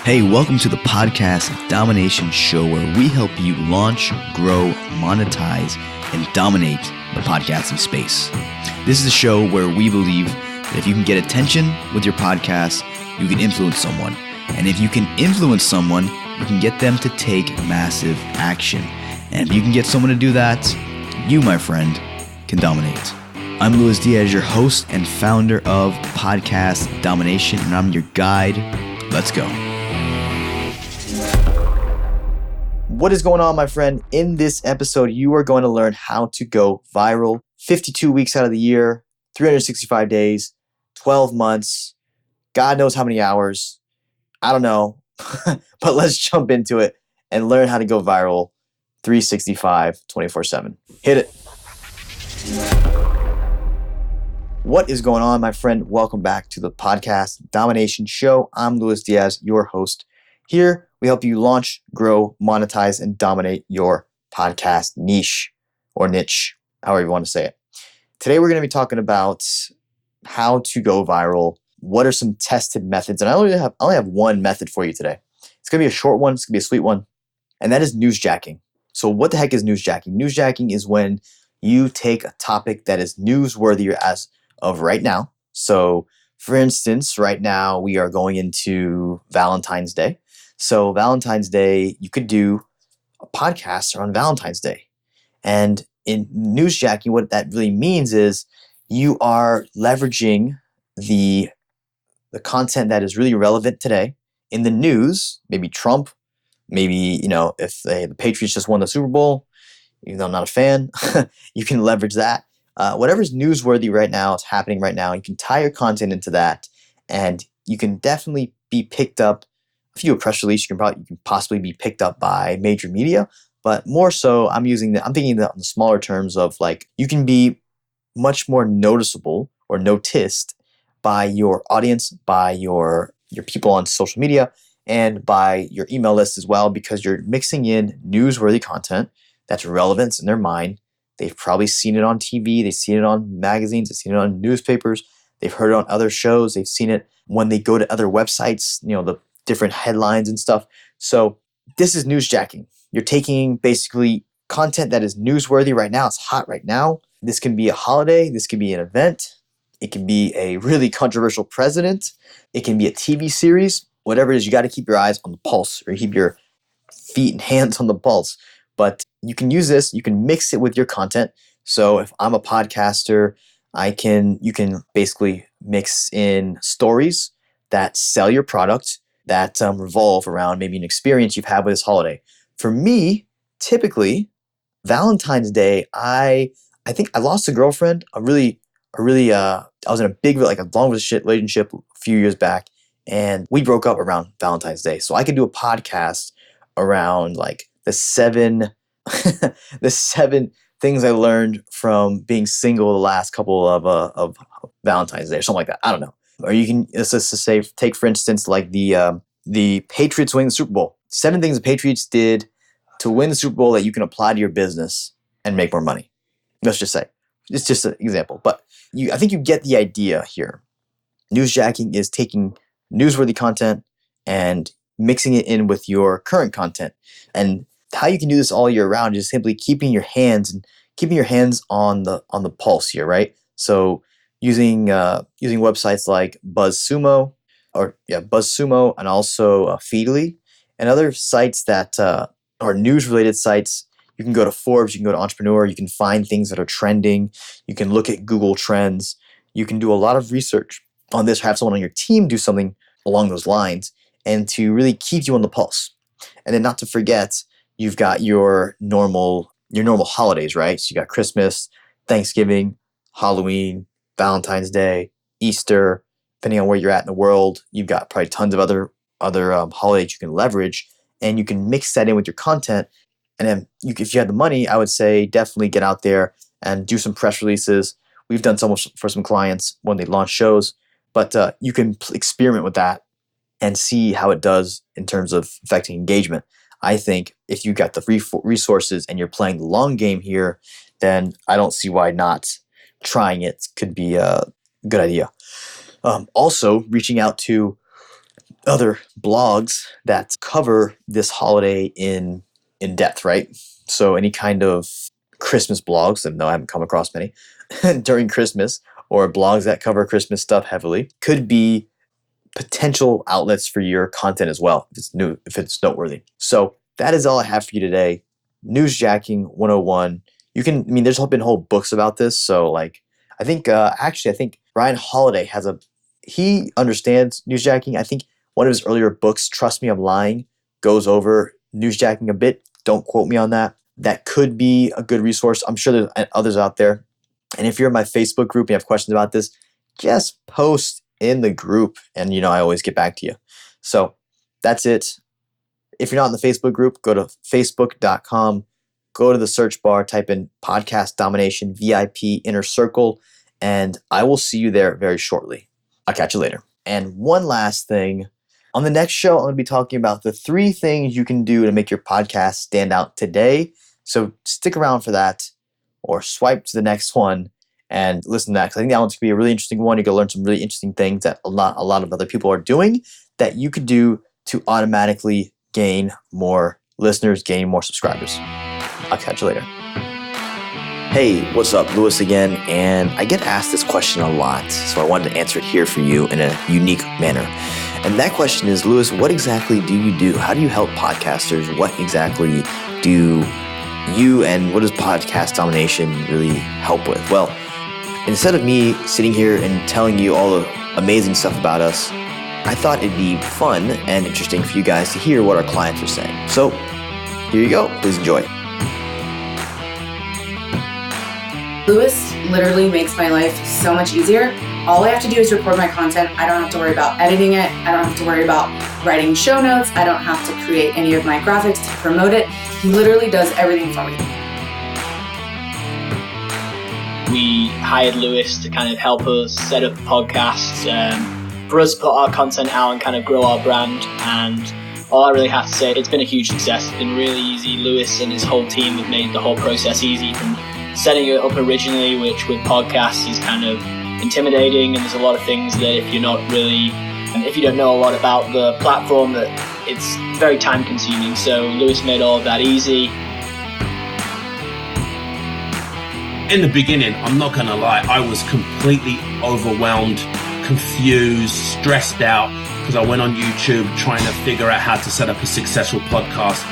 Hey, welcome to the podcast Domination Show, where we help you launch, grow, monetize, and dominate the podcasting space. This is a show where we believe that if you can get attention with your podcast, you can influence someone. And if you can influence someone, you can get them to take massive action. And if you can get someone to do that, you, my friend, can dominate. I'm Diaz, your host and founder of Podcast Domination, and I'm your guide. Let's go. What is going on, my friend? In this episode, you are going to learn how to go viral 52 weeks out of the year, 365 days, 12 months, God knows how many hours. I don't know, but let's jump into it and learn how to go viral 365, 24/7. Hit it. What is going on, my friend? Welcome back to the Podcast Domination Show. I'm Diaz, your host. Here, we help you launch, grow, monetize, and dominate your podcast niche or niche, however you want to say it. Today, we're going to be talking about how to go viral. What are some tested methods? And I only have one method for you today. It's going to be a short one. It's going to be a sweet one. And that is newsjacking. So what the heck is newsjacking? Newsjacking is when you take a topic that is newsworthy as of right now. So for instance, right now we are going into Valentine's Day. So Valentine's Day, you could do a podcast on Valentine's Day. And in newsjacking, what that really means is you are leveraging the content that is really relevant today in the news, maybe Trump, maybe, if the Patriots just won the Super Bowl, even though I'm not a fan, you can leverage that. Whatever's newsworthy right now, it's happening right now, you can tie your content into that, and you can definitely be picked up. If you do a press release, you can possibly be picked up by major media, but more so, I'm thinking that on the smaller terms of like, you can be much more noticeable or noticed by your audience, by your people on social media, and by your email list as well, because you're mixing in newsworthy content that's relevant in their mind. They've probably seen it on TV, they've seen it on magazines, they've seen it on newspapers, they've heard it on other shows, they've seen it when they go to other websites, the different headlines and stuff. So this is newsjacking. You're taking basically content that is newsworthy right now. It's hot right now. This can be a holiday. This can be an event. It can be a really controversial president. It can be a TV series. Whatever it is, you got to keep your eyes on the pulse, or keep your feet and hands on the pulse. But you can use this. You can mix it with your content. So if I'm a podcaster, you can basically mix in stories that sell your product, that revolve around maybe an experience you've had with this holiday. For me, typically, Valentine's Day, I think I lost a girlfriend. I was in a big, like a long relationship a few years back, and we broke up around Valentine's Day. So I could do a podcast around like the seven things I learned from being single the last couple of Valentine's Day or something like that. I don't know. Or you can, let's just say, take for instance, like the Patriots winning the Super Bowl. 7 things the Patriots did to win the Super Bowl that you can apply to your business and make more money. Let's just say. It's just an example. But I think you get the idea here. Newsjacking is taking newsworthy content and mixing it in with your current content. And how you can do this all year round is simply keeping your hands on the pulse here, right? So using websites like BuzzSumo, and also Feedly, and other sites that are news-related sites. You can go to Forbes, you can go to Entrepreneur, you can find things that are trending, you can look at Google Trends, you can do a lot of research on this, or have someone on your team do something along those lines, and to really keep you on the pulse. And then not to forget, you've got your normal holidays, right? So you got Christmas, Thanksgiving, Halloween, Valentine's Day, Easter. Depending on where you're at in the world, you've got probably tons of other holidays you can leverage, and you can mix that in with your content. And then if you had the money, I would say definitely get out there and do some press releases. We've done so much for some clients when they launch shows, but you can experiment with that and see how it does in terms of affecting engagement. I think if you got the resources and you're playing the long game here, then I don't see why not trying it could be a good idea. Also, reaching out to other blogs that cover this holiday in depth, right? So any kind of Christmas blogs, and no, I haven't come across many during Christmas, or blogs that cover Christmas stuff heavily, could be potential outlets for your content as well if it's noteworthy. So that is all I have for you today. Newsjacking 101. There's been whole books about this. So I think Ryan Holiday he understands newsjacking. I think one of his earlier books, Trust Me, I'm Lying, goes over newsjacking a bit. Don't quote me on that. That could be a good resource. I'm sure there's others out there. And if you're in my Facebook group and you have questions about this, just post in the group and I always get back to you. So that's it. If you're not in the Facebook group, go to facebook.com, go to the search bar, type in Podcast Domination VIP Inner Circle, and I will see you there very shortly. I'll catch you later. And one last thing. On the next show, I'm going to be talking about the 3 things you can do to make your podcast stand out today. So stick around for that, or swipe to the next one and listen to that, because I think that one's going to be a really interesting one. You're going to learn some really interesting things that a lot of other people are doing that you could do to automatically gain more listeners, gain more subscribers. I'll catch you later. Hey, what's up? Lewis again, and I get asked this question a lot, so I wanted to answer it here for you in a unique manner. And that question is, Lewis, what exactly do you do? How do you help podcasters? What exactly do you and what does Podcast Domination really help with? Well, instead of me sitting here and telling you all the amazing stuff about us, I thought it'd be fun and interesting for you guys to hear what our clients are saying. So here you go. Please enjoy. Lewis literally makes my life so much easier. All I have to do is record my content. I don't have to worry about editing it. I don't have to worry about writing show notes. I don't have to create any of my graphics to promote it. He literally does everything for me. We hired Lewis to kind of help us set up a podcast, for us to put our content out and kind of grow our brand. And all I really have to say, it's been a huge success. It's been really easy. Lewis and his whole team have made the whole process easy, from setting it up originally, which with podcasts is kind of intimidating, and there's a lot of things that if you don't know a lot about the platform, that it's very time consuming. So Lewis made all of that easy. In the beginning, I'm not gonna lie, I was completely overwhelmed, confused, stressed out, because I went on YouTube trying to figure out how to set up a successful podcast.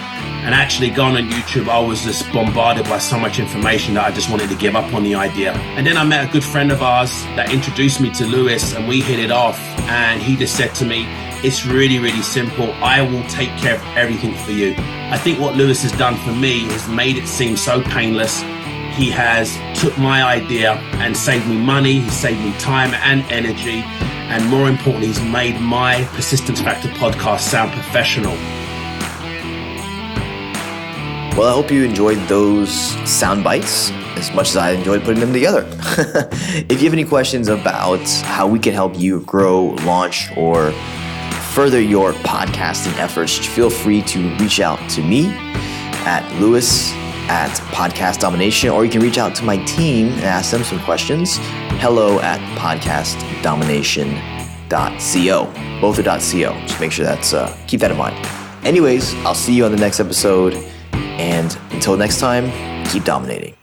And actually going on YouTube, I was just bombarded by so much information that I just wanted to give up on the idea. And then I met a good friend of ours that introduced me to Lewis, and we hit it off. And he just said to me, it's really, really simple. I will take care of everything for you. I think what Lewis has done for me has made it seem so painless. He has took my idea and saved me money. He saved me time and energy. And more importantly, he's made my Persistence Factor podcast sound professional. Well, I hope you enjoyed those sound bites as much as I enjoyed putting them together. If you have any questions about how we can help you grow, launch, or further your podcasting efforts, feel free to reach out to me at Lewis at Podcast Domination, or you can reach out to my team and ask them some questions. Hello at podcastdomination.co. Both are .co. Just make sure keep that in mind. Anyways, I'll see you on the next episode. And until next time, keep dominating.